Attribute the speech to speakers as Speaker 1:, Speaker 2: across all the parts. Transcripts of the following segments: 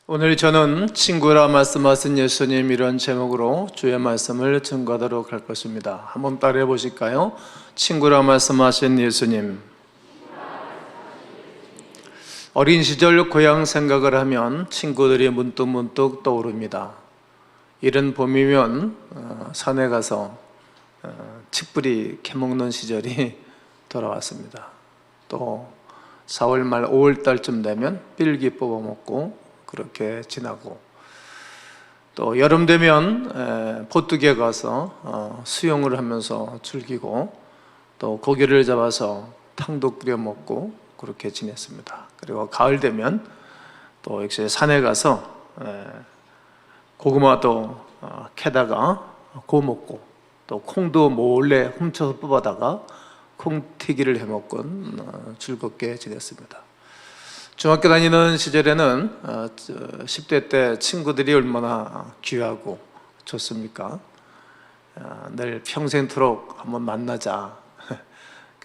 Speaker 1: 오늘 저는 친구라 말씀하신 예수님 이런 제목으로 주의 말씀을 증거하도록 할 것입니다. 한번 따라해 보실까요? 친구라 말씀하신 예수님. 어린 시절 고향 생각을 하면 친구들이 문득문득 떠오릅니다. 이른 봄이면 산에 가서 칡뿌리 캐먹는 시절이 돌아왔습니다. 또 4월 말 5월 달쯤 되면 삘기 뽑아 먹고 그렇게 지나고, 또 여름 되면 포뚜기에 가서 수영을 하면서 즐기고, 또 고기를 잡아서 탕도 끓여 먹고 그렇게 지냈습니다. 그리고 가을 되면 또 역시 산에 가서 고구마도 캐다가 구워 먹고, 또 콩도 몰래 훔쳐서 뽑아다가 콩튀기를 해먹곤 즐겁게 지냈습니다. 중학교 다니는 시절에는 10대 때 친구들이 얼마나 귀하고 좋습니까? 늘 평생토록 한번 만나자.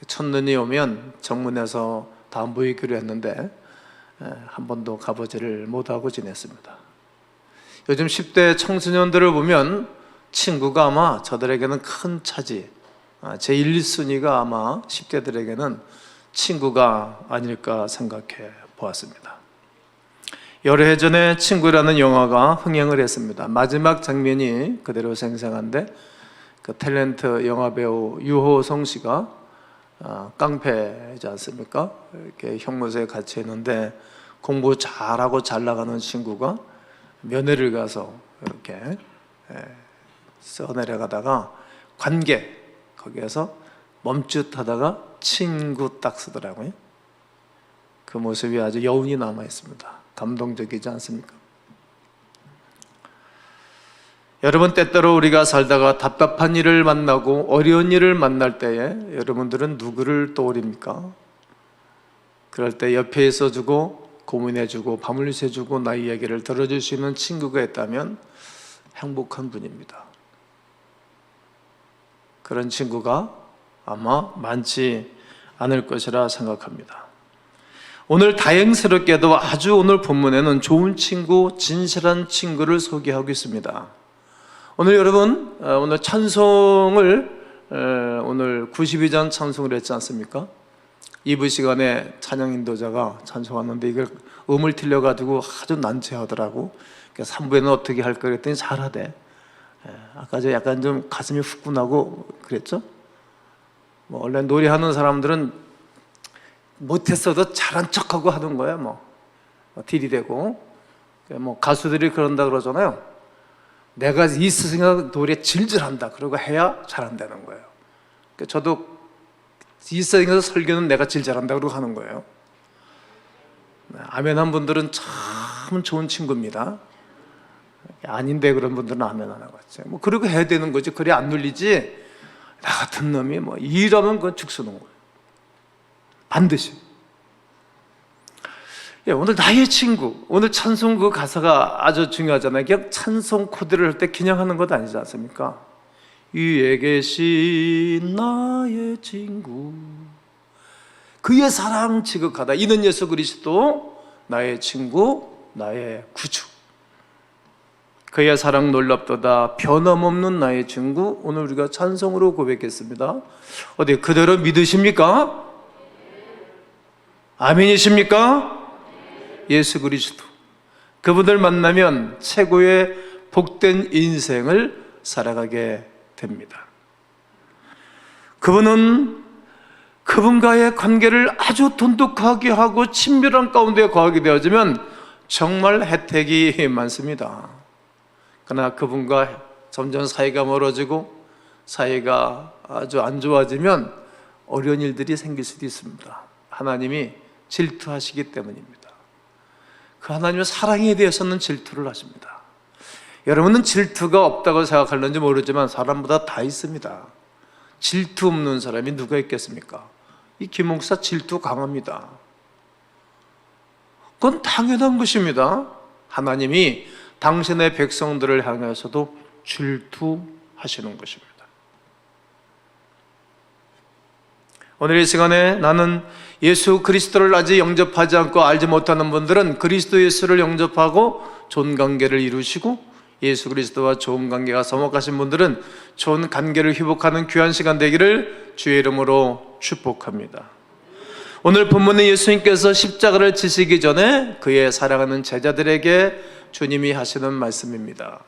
Speaker 1: 첫눈이 오면 정문에서 다 모이기로 했는데 한 번도 가보지를 못하고 지냈습니다. 요즘 10대 청소년들을 보면 친구가 아마 저들에게는 큰 차지, 제1, 2순위가 아마 10대들에게는 친구가 아닐까 생각해 보았습니다. 여러 해 전에 친구라는 영화가 흥행을 했습니다. 마지막 장면이 그대로 생생한데, 그 탤런트 영화배우 유호성 씨가 깡패이지 않습니까? 이렇게 형무소에 갇혀 있는데 공부 잘하고 잘 나가는 친구가 면회를 가서 이렇게 써내려가다가 관계, 거기에서 멈칫하다가 친구 딱 쓰더라고요. 그 모습이 아주 여운이 남아있습니다. 감동적이지 않습니까? 여러분, 때때로 우리가 살다가 답답한 일을 만나고 어려운 일을 만날 때에 여러분들은 누구를 떠올립니까? 그럴 때 옆에 있어주고 고민해주고 밤을 새주고 나의 이야기를 들어줄 수 있는 친구가 있다면 행복한 분입니다. 그런 친구가 아마 많지 않을 것이라 생각합니다. 오늘 다행스럽게도 아주 오늘 본문에는 좋은 친구, 진실한 친구를 소개하고 있습니다. 오늘 여러분, 오늘 찬송을 오늘 92장 찬송을 했지 않습니까? 2부 시간에 찬양 인도자가 찬송하는데 이걸 음을 틀려가지고 아주 난처하더라고. 그래서 3부에는 어떻게 할 거 그랬더니 잘하대. 아까 저 약간 좀 가슴이 후끈하고 그랬죠? 원래 노래하는 사람들은 못했어도 잘한 척하고 하는 거야. 딜이 되고. 가수들이 그런다 그러잖아요. 내가 있으니까 노래 질질한다 그러고 해야 잘한다는 거예요. 저도 있으니까 설교는 내가 질잘한다 그러고 하는 거예요. 아멘 한 분들은 참 좋은 친구입니다. 아닌데 그런 분들은 아멘 안 하고 있죠. 그러고 해야 되는 거지. 그래 안 눌리지. 나 같은 놈이 일하면 그건 죽쓰는 거예요. 반드시. 오늘 나의 친구, 오늘 찬송 그 가사가 아주 중요하잖아요. 그냥 찬송 코드를 할 때 그냥 하는 것 아니지 않습니까? 위에 계신 나의 친구, 그의 사랑 지극하다. 이는 예수 그리스도 나의 친구, 나의 구주. 그의 사랑 놀랍도다. 변함없는 나의 친구. 오늘 우리가 찬송으로 고백했습니다. 어디 그대로 믿으십니까? 아멘이십니까? 예수 그리스도, 그분을 만나면 최고의 복된 인생을 살아가게 됩니다. 그분은 그분과의 관계를 아주 돈독하게 하고 친밀한 가운데 거하게 되어지면 정말 혜택이 많습니다. 그러나 그분과 점점 사이가 멀어지고 사이가 아주 안 좋아지면 어려운 일들이 생길 수도 있습니다. 하나님이 질투하시기 때문입니다. 그 하나님의 사랑에 대해서는 질투를 하십니다. 여러분은 질투가 없다고 생각하는지 모르지만 사람마다 다 있습니다. 질투 없는 사람이 누가 있겠습니까? 이 김 목사 질투 강합니다. 그건 당연한 것입니다. 하나님이 당신의 백성들을 향해서도 질투하시는 것입니다. 오늘 이 시간에 나는 예수 그리스도를 아직 영접하지 않고 알지 못하는 분들은 그리스도 예수를 영접하고 좋은 관계를 이루시고, 예수 그리스도와 좋은 관계가 서먹하신 분들은 좋은 관계를 회복하는 귀한 시간 되기를 주의 이름으로 축복합니다. 오늘 본문의 예수님께서 십자가를 지시기 전에 그의 사랑하는 제자들에게 주님이 하시는 말씀입니다.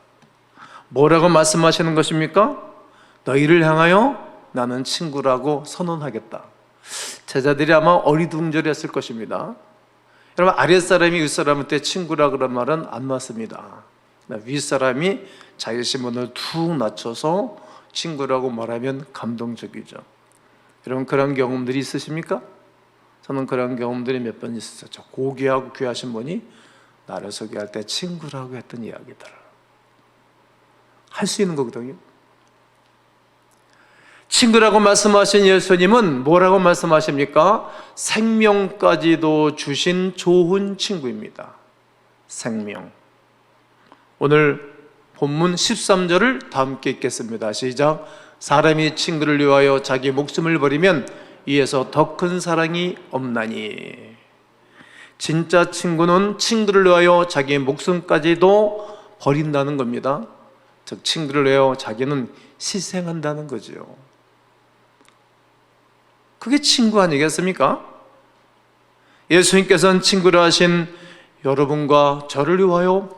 Speaker 1: 뭐라고 말씀하시는 것입니까? 너희를 향하여 나는 친구라고 선언하겠다. 제자들이 아마 어리둥절했을 것입니다. 여러분, 아랫사람이 윗사람한테 친구라 그런 말은 안 맞습니다. 윗사람이 자기 신분을 툭 낮춰서 친구라고 말하면 감동적이죠. 여러분, 그런 경험들이 있으십니까? 저는 그런 경험들이 몇 번 있었죠. 고귀하고 귀하신 분이 나를 소개할 때 친구라고 했던 이야기들 할 수 있는 거거든요. 친구라고 말씀하신 예수님은 뭐라고 말씀하십니까? 생명까지도 주신 좋은 친구입니다. 생명. 오늘 본문 13절을 다 함께 읽겠습니다. 시작. 사람이 친구를 위하여 자기 목숨을 버리면 이에서 더 큰 사랑이 없나니. 진짜 친구는 친구를 위하여 자기 목숨까지도 버린다는 겁니다. 즉 친구를 위하여 자기는 희생한다는 거죠. 그게 친구 아니겠습니까? 예수님께서는 친구라 하신 여러분과 저를 위하여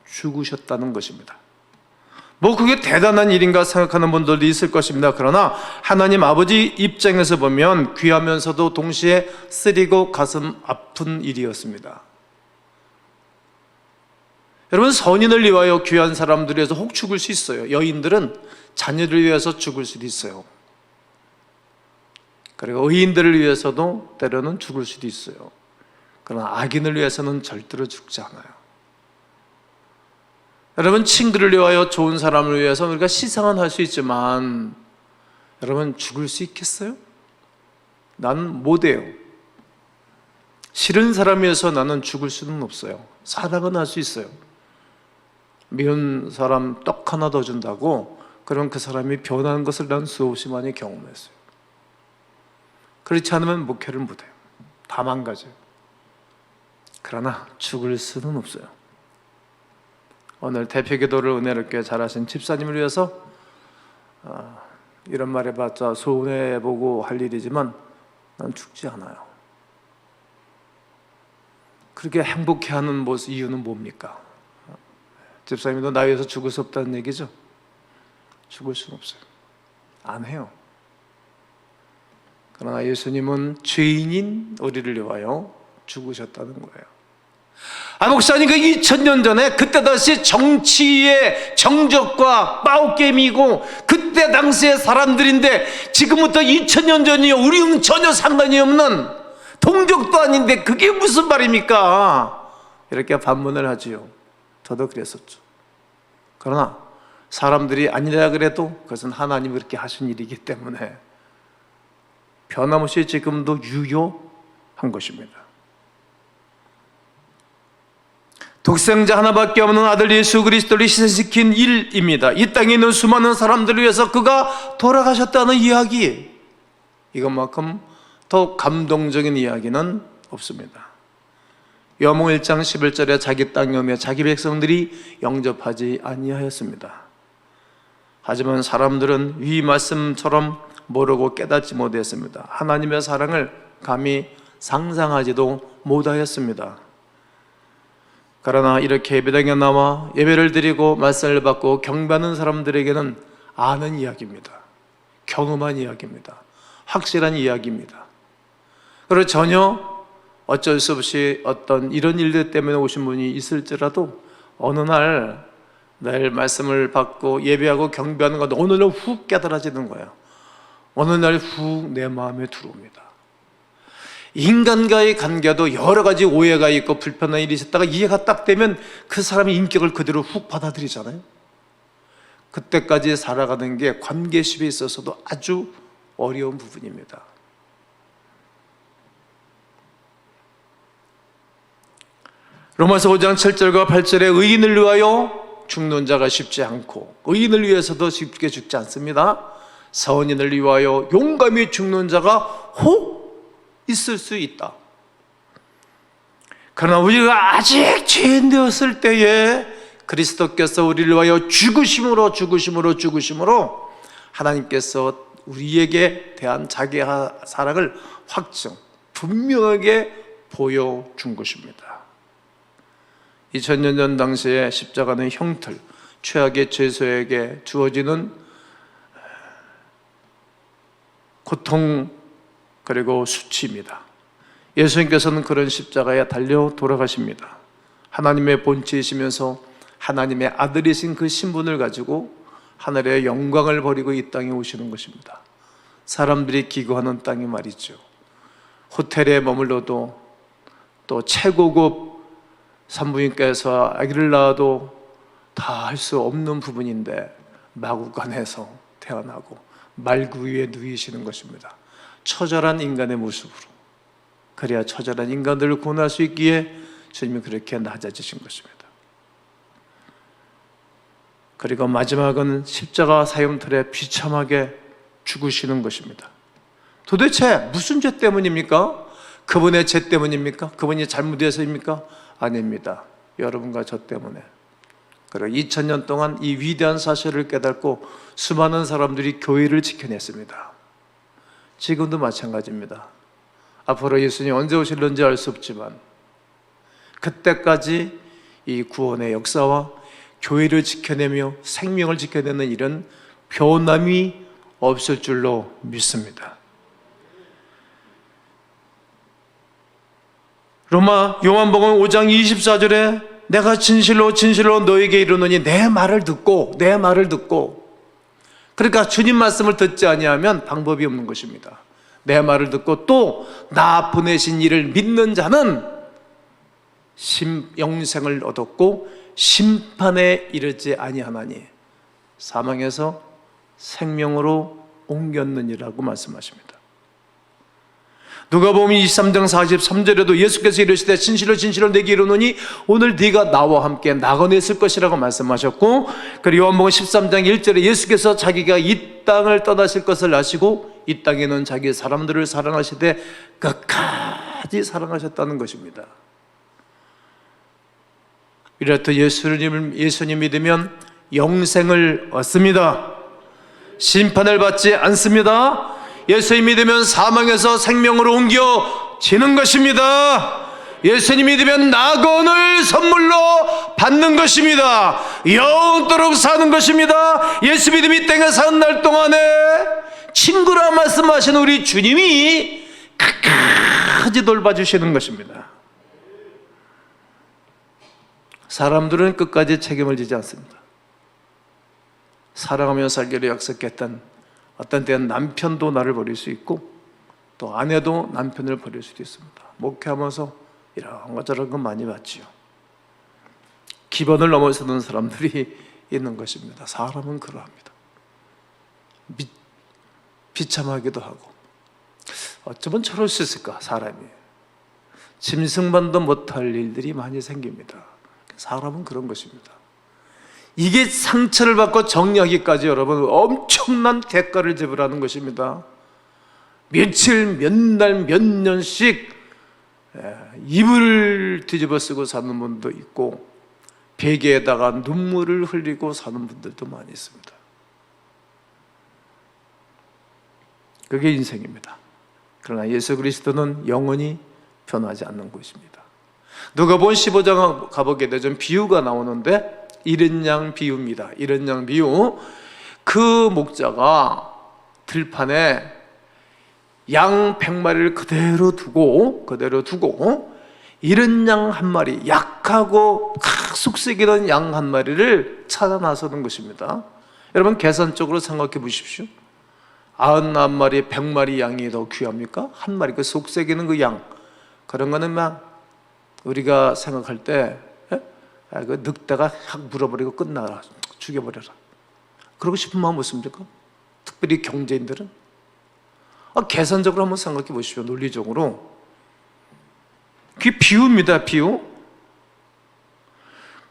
Speaker 1: 죽으셨다는 것입니다. 뭐 그게 대단한 일인가 생각하는 분들도 있을 것입니다. 그러나 하나님 아버지 입장에서 보면 귀하면서도 동시에 쓰리고 가슴 아픈 일이었습니다. 여러분, 선인을 위하여 귀한 사람들을 위해서 혹 죽을 수 있어요. 여인들은 자녀를 위해서 죽을 수도 있어요. 그리고 의인들을 위해서도 때로는 죽을 수도 있어요. 그러나 악인을 위해서는 절대로 죽지 않아요. 여러분, 친구를 위하여 좋은 사람을 위해서 우리가 시상은 할 수 있지만 여러분, 죽을 수 있겠어요? 나는 못해요. 싫은 사람을 위해서 나는 죽을 수는 없어요. 사랑은 할 수 있어요. 미운 사람 떡 하나 더 준다고 그럼 그 사람이 변하는 것을 난 수없이 많이 경험했어요. 그렇지 않으면 목회를 못해요. 다 망가져요. 그러나 죽을 수는 없어요. 오늘 대표기도를 은혜롭게 잘하신 집사님을 위해서 이런 말 해봤자 손해보고 할 일이지만 난 죽지 않아요. 그렇게 행복해하는 모습 이유는 뭡니까? 집사님도 나 위해서 죽을 수 없다는 얘기죠? 죽을 수는 없어요. 안 해요. 그러나 예수님은 죄인인 우리를 위하여 죽으셨다는 거예요. 목사님, 그 2000년 전에 그때 다시 정치의 정적과 빠웃게임이고 그때 당시의 사람들인데 지금부터 2000년 전이요, 우리는 전혀 상관이 없는 동족도 아닌데 그게 무슨 말입니까? 이렇게 반문을 하지요. 저도 그랬었죠. 그러나 사람들이 아니라 그래도 그것은 하나님이 그렇게 하신 일이기 때문에 변함없이 지금도 유효한 것입니다. 독생자 하나밖에 없는 아들 예수 그리스도를 희생시킨 일입니다. 이 땅에 있는 수많은 사람들을 위해서 그가 돌아가셨다는 이야기, 이것만큼 더 감동적인 이야기는 없습니다. 요한복음 1장 11절에 자기 땅에 오며 자기 백성들이 영접하지 아니하였습니다. 하지만 사람들은 위 말씀처럼 모르고 깨닫지 못했습니다. 하나님의 사랑을 감히 상상하지도 못하였습니다. 그러나 이렇게 예배당에 나와 예배를 드리고 말씀을 받고 경배하는 사람들에게는 아는 이야기입니다. 경험한 이야기입니다. 확실한 이야기입니다. 그리고 전혀 어쩔 수 없이 어떤 이런 일들 때문에 오신 분이 있을지라도 어느 날 늘 말씀을 받고 예배하고 경배하는 건데 어느 날 훅 깨달아지는 거예요. 어느 날 훅 내 마음에 들어옵니다. 인간과의 관계도 여러 가지 오해가 있고 불편한 일이 있었다가 이해가 딱 되면 그 사람의 인격을 그대로 훅 받아들이잖아요. 그때까지 살아가는 게 관계십에 있어서도 아주 어려운 부분입니다. 로마서 5장 7절과 8절에 의인을 위하여 죽는 자가 쉽지 않고 의인을 위해서도 쉽게 죽지 않습니다. 선인을 위하여 용감히 죽는 자가 혹 있을 수 있다. 그러나 우리가 아직 죄인 되었을 때에 그리스도께서 우리를 위하여 죽으심으로 하나님께서 우리에게 대한 자기의 사랑을 분명하게 보여준 것입니다. 2000년 전 당시에 십자가는 형틀, 최악의 죄수에게 주어지는 고통 그리고 수치입니다. 예수님께서는 그런 십자가에 달려 돌아가십니다. 하나님의 본체이시면서 하나님의 아들이신 그 신분을 가지고 하늘의 영광을 버리고 이 땅에 오시는 것입니다. 사람들이 기거하는 땅이 말이죠. 호텔에 머물러도 또 최고급 산부인과에서 아기를 낳아도 다 할 수 없는 부분인데 마구간에서 태어나고 말구 위에 누이시는 것입니다. 처절한 인간의 모습으로. 그래야 처절한 인간들을 구원할 수 있기에 주님이 그렇게 낮아지신 것입니다. 그리고 마지막은 십자가 사형틀에 비참하게 죽으시는 것입니다. 도대체 무슨 죄 때문입니까? 그분의 죄 때문입니까? 그분이 잘못해서입니까? 아닙니다. 여러분과 저 때문에. 그리고 2000년 동안 이 위대한 사실을 깨닫고 수많은 사람들이 교회를 지켜냈습니다. 지금도 마찬가지입니다. 앞으로 예수님이 언제 오실는지 알 수 없지만 그때까지 이 구원의 역사와 교회를 지켜내며 생명을 지켜내는 일은 변함이 없을 줄로 믿습니다. 요한복음 5장 24절에 내가 진실로 너에게 이르노니 내 말을 듣고 그러니까 주님 말씀을 듣지 아니하면 방법이 없는 것입니다. 내 말을 듣고 또 나 보내신 이를 믿는 자는 영생을 얻었고 심판에 이르지 아니하나니 사망에서 생명으로 옮겼느니라고 말씀하십니다. 누가복음 23장 43절에도 예수께서 이르시되 진실로 내게 이르노니 오늘 네가 나와 함께 낙원에 있을 것이라고 말씀하셨고, 그리고 요한복음 13장 1절에 예수께서 자기가 이 땅을 떠나실 것을 아시고 이 땅에는 자기 사람들을 사랑하시되 끝까지 사랑하셨다는 것입니다. 이렇듯 예수님 믿으면 영생을 얻습니다. 심판을 받지 않습니다. 예수님 믿으면 사망에서 생명으로 옮겨지는 것입니다. 예수님 믿으면 낙원을 선물로 받는 것입니다. 영원토록 사는 것입니다. 예수 믿음이 이 땅에 사는 날 동안에 친구라 말씀하신 우리 주님이 끝까지 돌봐주시는 것입니다. 사람들은 끝까지 책임을 지지 않습니다. 사랑하며 살기로 약속했던 어떤 때는 남편도 나를 버릴 수 있고 또 아내도 남편을 버릴 수도 있습니다. 목회하면서 이런 것 저런 것 많이 봤지요. 기본을 넘어서는 사람들이 있는 것입니다. 사람은 그러합니다. 비참하기도 하고 어쩌면 저럴 수 있을까. 사람이 짐승만도 못할 일들이 많이 생깁니다. 사람은 그런 것입니다. 이게 상처를 받고 정리하기까지 여러분 엄청난 대가를 지불하는 것입니다. 며칠, 몇 날, 몇 년씩 이불을 뒤집어 쓰고 사는 분도 있고 베개에다가 눈물을 흘리고 사는 분들도 많이 있습니다. 그게 인생입니다. 그러나 예수 그리스도는 영원히 변하지 않는 것입니다. 누가복음 15장 가보게 되면 비유가 나오는데 이른 양 비유입니다. 이른 양 비유. 그 목자가 들판에 양 100마리를 그대로 두고 이른 양 한 마리, 약하고 속썩이는 양 한 마리를 찾아 나서는 것입니다. 여러분 계산적으로 생각해 보십시오. 99마리, 100마리 양이 더 귀합니까? 한 마리 그 속썩이는 그 양, 그런 거는 막 우리가 생각할 때 그 늑대가 확 물어버리고 끝나라, 죽여버려라, 그러고 싶은 마음 없습니까? 특별히 경제인들은 계산적으로 한번 생각해 보십시오. 논리적으로. 그게 비유입니다. 비유.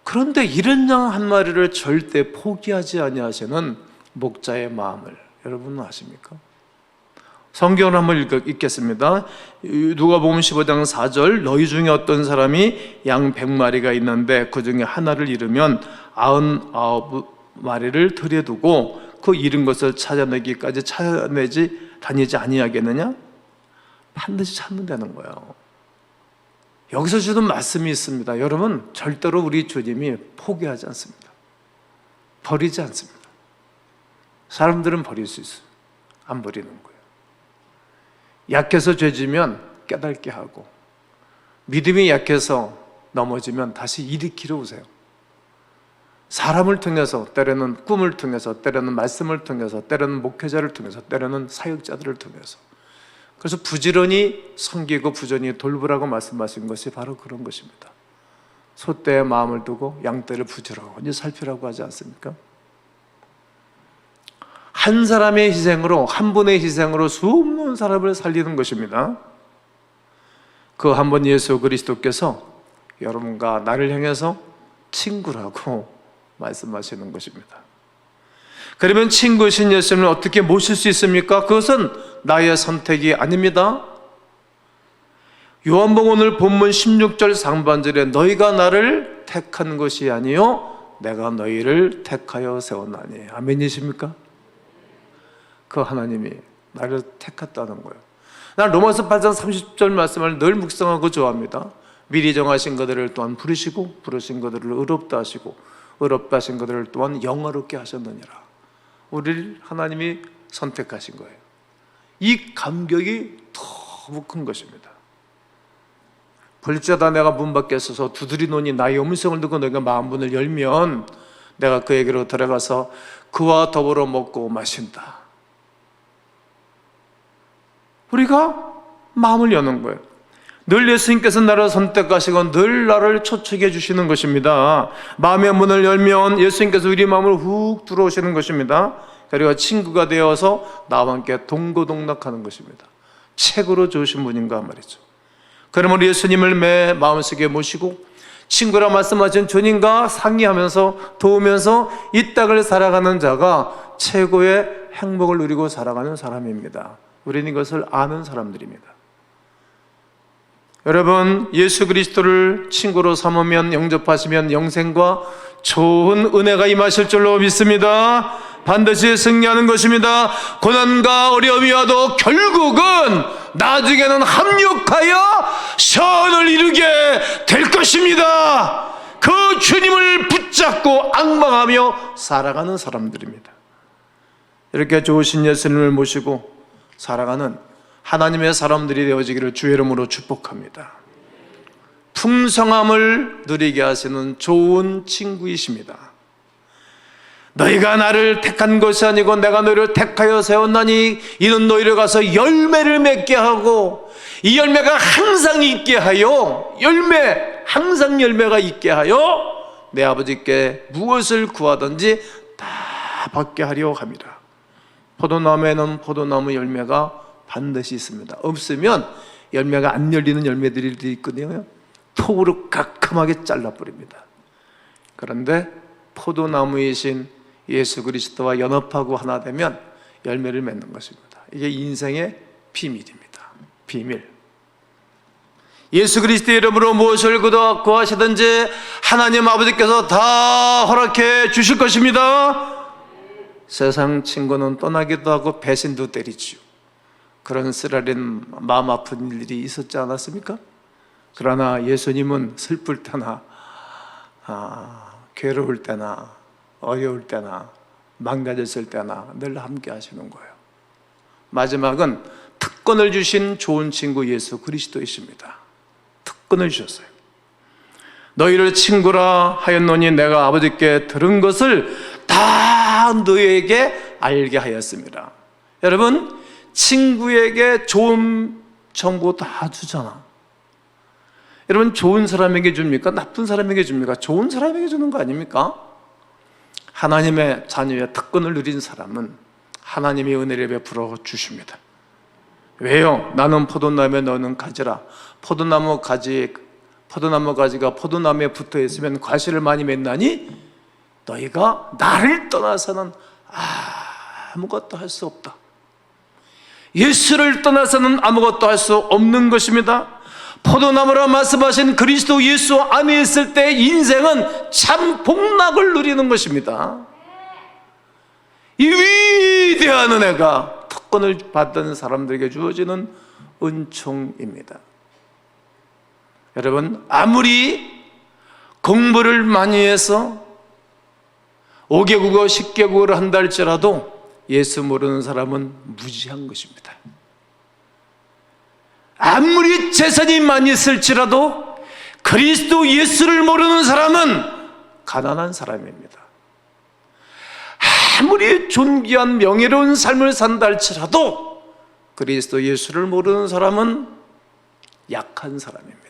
Speaker 1: 그런데 이런 양 한 마리를 절대 포기하지 아니하시는 목자의 마음을 여러분은 아십니까? 성경을 한번 읽겠습니다. 누가복음 15장 4절, 너희 중에 어떤 사람이 양 100마리가 있는데 그 중에 하나를 잃으면 99마리를 들여두고 그 잃은 것을 찾아내기까지 찾아내지 다니지 아니하겠느냐? 반드시 찾는다는 거예요. 여기서 주는 말씀이 있습니다. 여러분, 절대로 우리 주님이 포기하지 않습니다. 버리지 않습니다. 사람들은 버릴 수 있어요. 안 버리는 거예요. 약해서 죄지면 깨닫게 하고, 믿음이 약해서 넘어지면 다시 일으키러 오세요. 사람을 통해서, 때로는 꿈을 통해서, 때로는 말씀을 통해서, 때로는 목회자를 통해서, 때로는 사역자들을 통해서. 그래서 부지런히 섬기고 부지런히 돌보라고 말씀하신 것이 바로 그런 것입니다. 소떼에 마음을 두고 양떼를 부지런히 살피라고 하지 않습니까? 한 사람의 희생으로, 한 분의 희생으로 수없는 사람을 살리는 것입니다. 그 한 번 예수 그리스도께서 여러분과 나를 향해서 친구라고 말씀하시는 것입니다. 그러면 친구신 예수님을 어떻게 모실 수 있습니까? 그것은 나의 선택이 아닙니다. 요한복음 오늘 본문 16절 상반절에 너희가 나를 택한 것이 아니요 내가 너희를 택하여 세웠나니. 아멘이십니까? 그 하나님이 나를 택했다는 거예요. 난 로마서 8장 30절 말씀을 늘 묵상하고 좋아합니다. 미리 정하신 것들을 또한 부르시고 부르신 것들을 의롭다 하시고 의롭다 하신 것들을 또한 영화롭게 하셨느니라. 우리를 하나님이 선택하신 거예요. 이 감격이 너무 큰 것입니다. 볼지어다 내가 문 밖에 서서 두드리노니 나의 음성을 듣고 너희가 마음문을 열면 내가 그에게로 들어가서 그와 더불어 먹고 마신다. 우리가 마음을 여는 거예요. 늘 예수님께서 나를 선택하시고 늘 나를 초청해 주시는 것입니다. 마음의 문을 열면 예수님께서 우리 마음을 훅 들어오시는 것입니다. 그리고 친구가 되어서 나와 함께 동고동락하는 것입니다. 최고로 좋으신 분인가 말이죠. 그러면 예수님을 매 마음속에 모시고 친구라 말씀하신 주님과 상의하면서 도우면서 이 땅을 살아가는 자가 최고의 행복을 누리고 살아가는 사람입니다. 우리는 이것을 아는 사람들입니다. 여러분, 예수 그리스도를 친구로 삼으면, 영접하시면 영생과 좋은 은혜가 임하실 줄로 믿습니다. 반드시 승리하는 것입니다. 고난과 어려움이 와도 결국은 나중에는 합력하여 선을 이루게 될 것입니다. 그 주님을 붙잡고 앙망하며 살아가는 사람들입니다. 이렇게 좋으신 예수님을 모시고 살아가는 하나님의 사람들이 되어지기를 주의 이름으로 축복합니다. 풍성함을 누리게 하시는 좋은 친구이십니다. 너희가 나를 택한 것이 아니고 내가 너희를 택하여 세웠나니 이는 너희를 가서 열매를 맺게 하고 이 열매가 항상 있게 하여 항상 열매가 있게 하여 내 아버지께 무엇을 구하든지 다 받게 하려 합니다. 포도나무에는 포도나무 열매가 반드시 있습니다. 없으면 열매가 안 열리는 열매들이 있거든요. 톱으로 깔끔하게 잘라버립니다. 그런데 포도나무이신 예수 그리스도와 연합하고 하나 되면 열매를 맺는 것입니다. 이게 인생의 비밀입니다. 비밀. 예수 그리스도의 이름으로 무엇을 구하시든지 하나님 아버지께서 다 허락해 주실 것입니다. 세상 친구는 떠나기도 하고 배신도 때리지요. 그런 쓰라린 마음 아픈 일들이 있었지 않았습니까? 그러나 예수님은 슬플 때나 괴로울 때나 어려울 때나 망가졌을 때나 늘 함께 하시는 거예요. 마지막은 특권을 주신 좋은 친구 예수 그리스도이십니다. 특권을 주셨어요. 너희를 친구라 하였노니 내가 아버지께 들은 것을 다 너희에게 알게 하였습니다. 여러분, 친구에게 좋은 정보 다 주잖아. 여러분, 좋은 사람에게 줍니까? 나쁜 사람에게 줍니까? 좋은 사람에게 주는 거 아닙니까? 하나님의 자녀의 특권을 누린 사람은 하나님의 은혜를 베풀어 주십니다. 왜요? 나는 포도나무에 너는 가지라. 포도나무 가지가 포도나무에 붙어 있으면 과실을 많이 맺나니 너희가 나를 떠나서는 아무것도 할 수 없다. 예수를 떠나서는 아무것도 할 수 없는 것입니다. 포도나무라 말씀하신 그리스도 예수 안에 있을 때 인생은 참 복락을 누리는 것입니다. 이 위대한 은혜가 특권을 받은 사람들에게 주어지는 은총입니다. 여러분, 아무리 공부를 많이 해서 5개국어 10개국어를 한다 할지라도 예수 모르는 사람은 무지한 것입니다. 아무리 재산이 많이 있을지라도 그리스도 예수를 모르는 사람은 가난한 사람입니다. 아무리 존귀한 명예로운 삶을 산다 할지라도 그리스도 예수를 모르는 사람은 약한 사람입니다.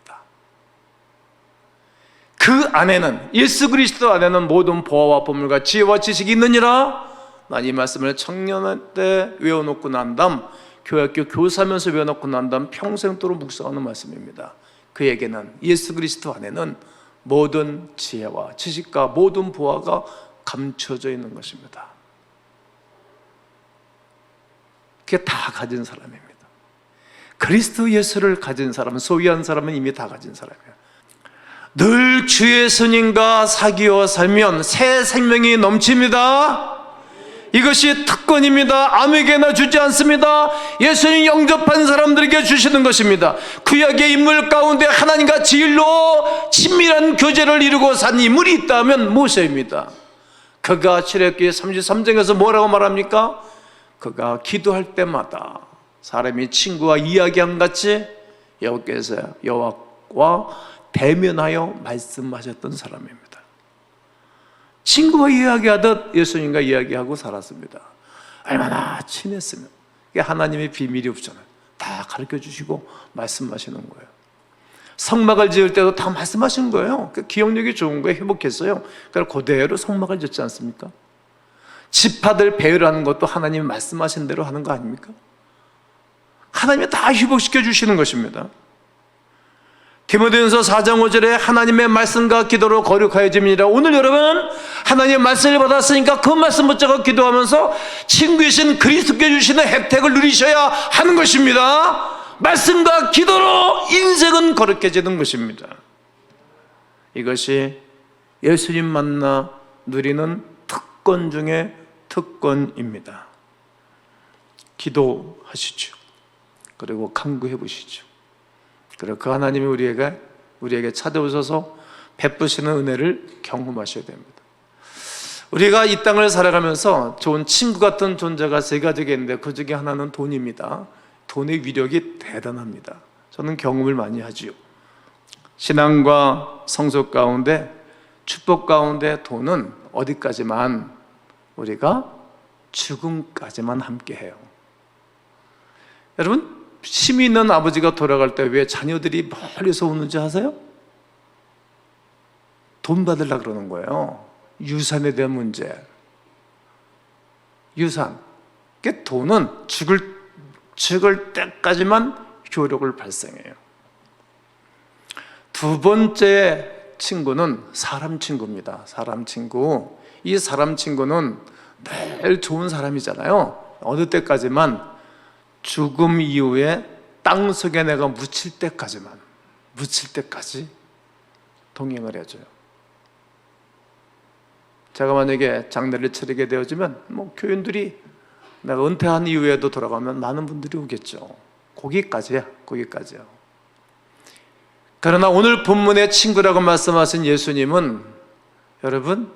Speaker 1: 그 안에는, 예수 그리스도 안에는 모든 보화와 보물과 지혜와 지식이 있느니라. 난 이 말씀을 청년 때 외워놓고 난 다음, 교회학교 교사면서 외워놓고 난 다음 평생도록 묵상하는 말씀입니다. 그에게는, 예수 그리스도 안에는 모든 지혜와 지식과 모든 보화가 감춰져 있는 것입니다. 그게 다 가진 사람입니다. 그리스도 예수를 가진 사람은, 소유한 사람은 이미 다 가진 사람이에요. 늘 주의 스님과 사귀어 살면 새 생명이 넘칩니다. 이것이 특권입니다. 아무에게나 주지 않습니다. 예수님 영접한 사람들에게 주시는 것입니다. 구약의 인물 가운데 하나님과 진리로 친밀한 교제를 이루고 산 인물이 있다면 모세입니다. 그가 출애굽기 33장에서 뭐라고 말합니까? 그가 기도할 때마다 사람이 친구와 이야기한 같이 여호와께서 여호와와 대면하여 말씀하셨던 사람입니다. 친구와 이야기하듯 예수님과 이야기하고 살았습니다. 얼마나 친했으면. 이게 하나님의 비밀이 없잖아요. 다 가르쳐 주시고 말씀하시는 거예요. 성막을 지을 때도 다 말씀하시는 거예요. 기억력이 좋은 거예요. 회복했어요. 그래서 그대로 성막을 짓지 않습니까? 지파들 배회를 하는 것도 하나님이 말씀하신 대로 하는 거 아닙니까? 하나님이 다 회복시켜 주시는 것입니다. 디모데전서 4장 5절에 하나님의 말씀과 기도로 거룩하여짐이니라. 오늘 여러분 하나님의 말씀을 받았으니까 그 말씀 붙잡고 기도하면서 친구이신 그리스도께 주시는 혜택을 누리셔야 하는 것입니다. 말씀과 기도로 인생은 거룩해지는 것입니다. 이것이 예수님 만나 누리는 특권 중에 특권입니다. 기도하시죠. 그리고 간구해 보시죠. 그리고 그 하나님이 우리에게 찾아오셔서 베푸시는 은혜를 경험하셔야 됩니다. 우리가 이 땅을 살아가면서 좋은 친구 같은 존재가 세 가지가 있는데 그 중에 하나는 돈입니다. 돈의 위력이 대단합니다. 저는 경험을 많이 하지요. 신앙과 성소 가운데, 축복 가운데 돈은 어디까지만? 우리가 죽음까지만 함께해요. 여러분, 힘이 있는 아버지가 돌아갈 때 왜 자녀들이 멀리서 오는지 아세요? 돈 받으려고 그러는 거예요. 유산에 대한 문제. 유산. 그러니까 돈은 죽을 때까지만 효력을 발생해요. 두 번째 친구는 사람 친구입니다. 사람 친구. 이 사람 친구는 늘 좋은 사람이잖아요. 어느 때까지만? 죽음 이후에 땅속에 내가 묻힐 때까지 동행을 해줘요. 제가 만약에 장례를 치르게 되어지면 교인들이 내가 은퇴한 이후에도 돌아가면 많은 분들이 오겠죠. 거기까지요. 그러나 오늘 본문의 친구라고 말씀하신 예수님은, 여러분,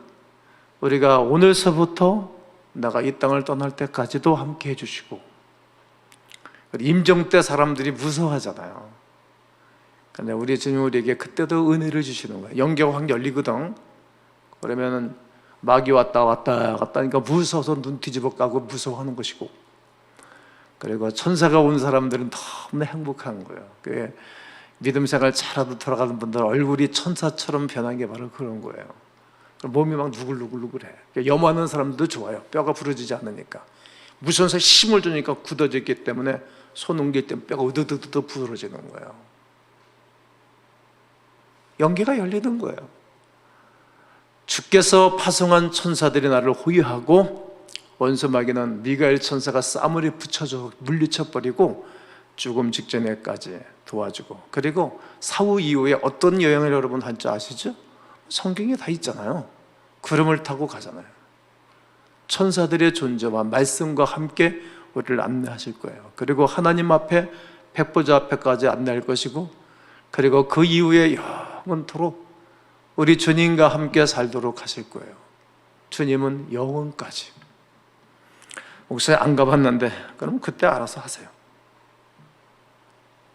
Speaker 1: 우리가 오늘서부터 내가 이 땅을 떠날 때까지도 함께 해주시고, 임종 때 사람들이 무서워하잖아요. 근데 우리 주님 우리에게 그때도 은혜를 주시는 거예요. 영계가 확 열리거든. 그러면은 마귀 왔다 하니까 무서워서 눈 뒤집어 까고 무서워하는 것이고, 그리고 천사가 온 사람들은 너무나 행복한 거예요. 믿음 생활 잘하고 돌아가는 분들 얼굴이 천사처럼 변한 게 바로 그런 거예요. 몸이 막 누글누글해. 염하는 사람들도 좋아요. 뼈가 부러지지 않으니까. 무서워서 힘을 주니까 굳어졌기 때문에 손 옮길 때 뼈가 으드드드 부러지는 거예요. 영계가 열리는 거예요. 주께서 파송한 천사들이 나를 호위하고 원수 마귀는 미가엘 천사가 싸물이 붙여져 물리쳐버리고 죽음 직전에까지 도와주고, 그리고 사후 이후에 어떤 여행을 여러분 할 줄 아시죠? 성경에 다 있잖아요. 구름을 타고 가잖아요. 천사들의 존재와 말씀과 함께 우리를 안내하실 거예요. 그리고 하나님 앞에 백보자 앞에까지 안내할 것이고, 그리고 그 이후에 영원토록 우리 주님과 함께 살도록 하실 거예요. 주님은 영원까지. 목사님 안 가봤는데 그럼 그때 알아서 하세요.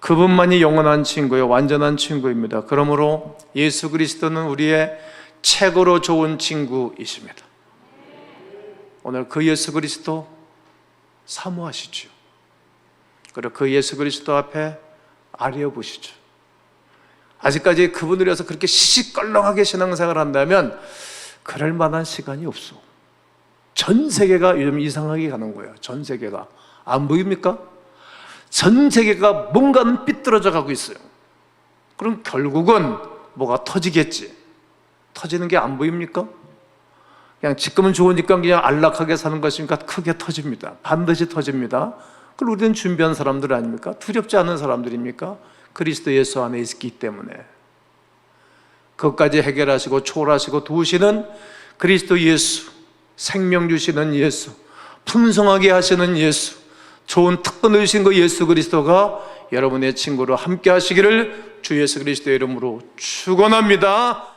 Speaker 1: 그분만이 영원한 친구예요. 완전한 친구입니다. 그러므로 예수 그리스도는 우리의 최고로 좋은 친구이십니다. 오늘 그 예수 그리스도 사모하시죠. 그리고 그 예수 그리스도 앞에 아뢰어보시죠. 아직까지 그분을 위해서 그렇게 시시껄렁하게 신앙생활을 한다면 그럴 만한 시간이 없어. 전 세계가 요즘 이상하게 가는 거예요. 전 세계가. 안 보입니까? 전 세계가 뭔가는 삐뚤어져 가고 있어요. 그럼 결국은 뭐가 터지겠지. 터지는 게 안 보입니까? 그냥 지금은 좋으니까 그냥 안락하게 사는 것이니까 크게 터집니다. 반드시 터집니다. 그걸 우리는 준비한 사람들 아닙니까? 두렵지 않은 사람들입니까? 그리스도 예수 안에 있기 때문에. 그것까지 해결하시고 초월하시고 도우시는 그리스도 예수, 생명 주시는 예수, 풍성하게 하시는 예수, 좋은 특권을 주신 그 예수 그리스도가 여러분의 친구로 함께 하시기를 주 예수 그리스도의 이름으로 축원합니다.